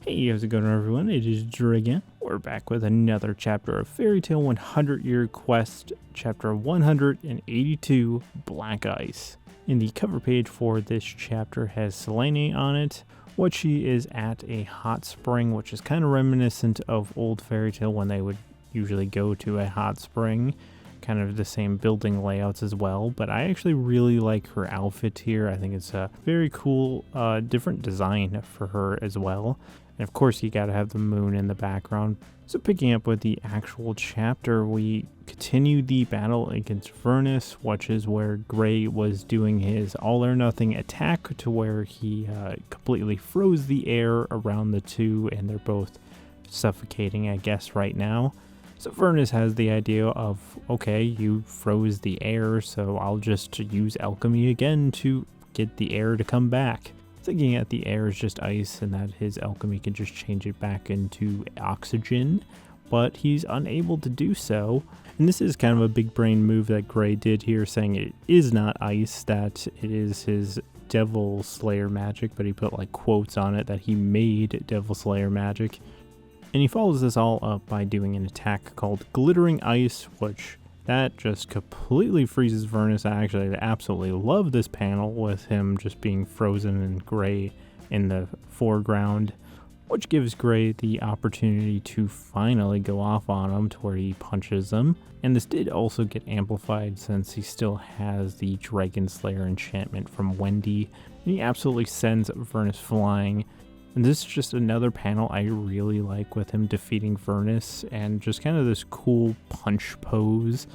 Hey, how's it going, everyone? It is Dragon. We're back with another chapter of Fairy Tail 100 Year Quest, chapter 182, Black Ice. And the cover page for this chapter has Selene on it. What she is at a hot spring, which is kind of reminiscent of old Fairy Tail when they would usually go to a hot spring. Kind of the same building layouts as well, but I actually really like her outfit here. I think it's a very cool, different design for her as well. And of course, you gotta have the moon in the background. So picking up with the actual chapter, we continue the battle against Vernus, which is where Gray was doing his all-or-nothing attack to where he completely froze the air around the two, and they're both suffocating, I guess, right now. So Vernus has the idea of, okay, you froze the air, so I'll just use alchemy again to get the air to come back. Thinking that the air is just ice and that his alchemy can just change it back into oxygen, but he's unable to do so. And this is kind of a big brain move that Gray did here, saying it is not ice, that it is his Devil Slayer magic, but he put like quotes on it that he made Devil Slayer magic. And he follows this all up by doing an attack called Glittering Ice, which that just completely freezes Vernus. I actually absolutely love this panel with him just being frozen and Gray in the foreground, which gives Gray the opportunity to finally go off on him to where he punches him. And this did also get amplified since he still has the Dragon Slayer enchantment from Wendy, and he absolutely sends Vernus flying. And this is just another panel I really like with him defeating Vernus and just kind of this cool punch pose.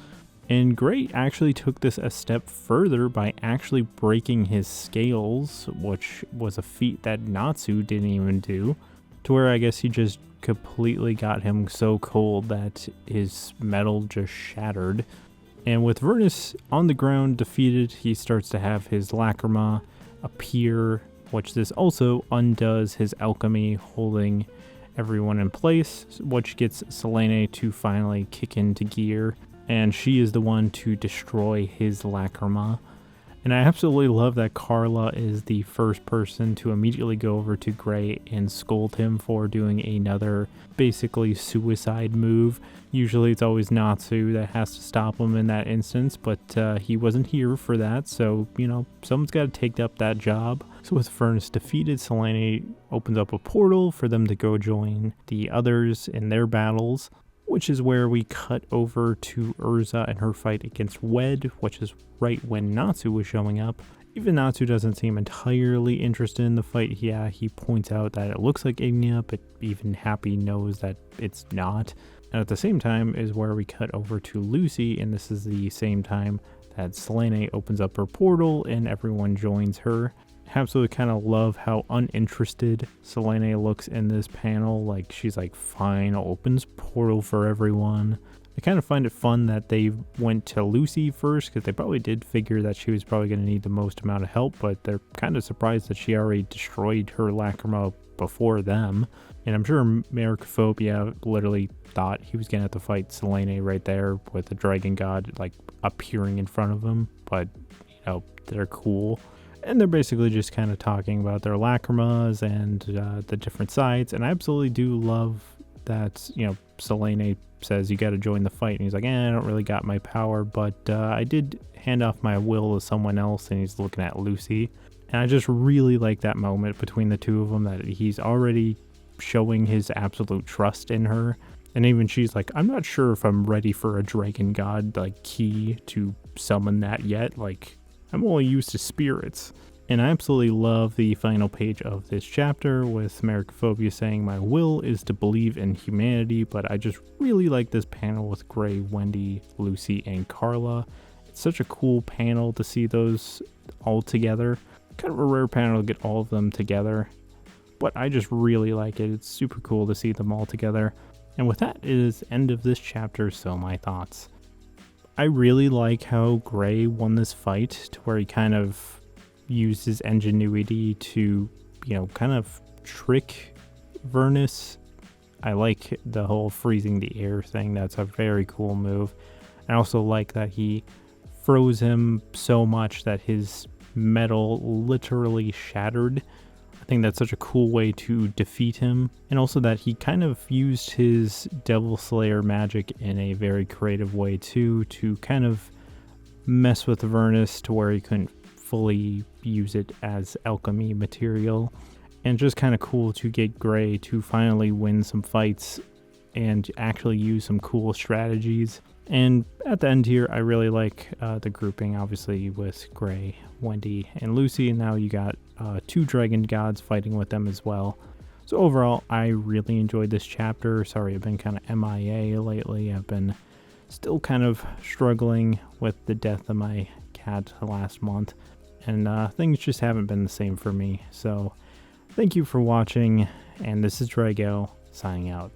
And Gray actually took this a step further by actually breaking his scales, which was a feat that Natsu didn't even do, to where I guess he just completely got him so cold that his metal just shattered. And with Vernus on the ground defeated, he starts to have his Lacrima appear, which this also undoes his alchemy, holding everyone in place, which gets Selene to finally kick into gear, and she is the one to destroy his Lacrima. And I absolutely love that Carla is the first person to immediately go over to Gray and scold him for doing another basically suicide move. Usually it's always Natsu that has to stop him in that instance, but he wasn't here for that, so, you know, someone's got to take up that job. So with Vernus defeated, Selene opens up a portal for them to go join the others in their battles, which is where we cut over to Urza and her fight against Wed, which is right when Natsu was showing up. Even Natsu doesn't seem entirely interested in the fight. Yeah, he points out that it looks like Ignia, but even Happy knows that it's not. And at the same time is where we cut over to Lucy, and this is the same time that Selene opens up her portal and everyone joins her. I absolutely kind of love how uninterested Selene looks in this panel. Like, she's like, fine, I'll open this portal for everyone. I kind of find it fun that they went to Lucy first, because they probably did figure that she was probably going to need the most amount of help, but they're kind of surprised that she already destroyed her Lacrima before them. And I'm sure Merricophobia literally thought he was going to have to fight Selene right there with the Dragon God like appearing in front of him, but you know, they're cool. And they're basically just kind of talking about their Lacrimas and the different sides. And I absolutely do love that, you know, Selene says you got to join the fight. And he's like, I don't really got my power, but I did hand off my will to someone else. And he's looking at Lucy. And I just really like that moment between the two of them, that he's already showing his absolute trust in her. And even she's like, I'm not sure if I'm ready for a Dragon God like key to summon that yet. Like, I'm only used to spirits. And I absolutely love the final page of this chapter with Merricophobia saying, my will is to believe in humanity, but I just really like this panel with Gray, Wendy, Lucy, and Carla. It's such a cool panel to see those all together. Kind of a rare panel to get all of them together, but I just really like it. It's super cool to see them all together. And with that, it is the end of this chapter, so my thoughts. I really like how Gray won this fight, to where he kind of used his ingenuity to, you know, kind of trick Vernus. I like the whole freezing the air thing. That's a very cool move. I also like that he froze him so much that his metal literally shattered. I think that's such a cool way to defeat him, and also that he kind of used his Devil Slayer magic in a very creative way too, to kind of mess with Avernus to where he couldn't fully use it as alchemy material. And just kind of cool to get Gray to finally win some fights and actually use some cool strategies. And at the end here, I really like the grouping, obviously, with Gray, Wendy, and Lucy. And now you got 2 dragon gods fighting with them as well. So overall, I really enjoyed this chapter. Sorry, I've been kind of MIA lately. I've been still kind of struggling with the death of my cat last month. And things just haven't been the same for me. So thank you for watching. And this is Drago, signing out.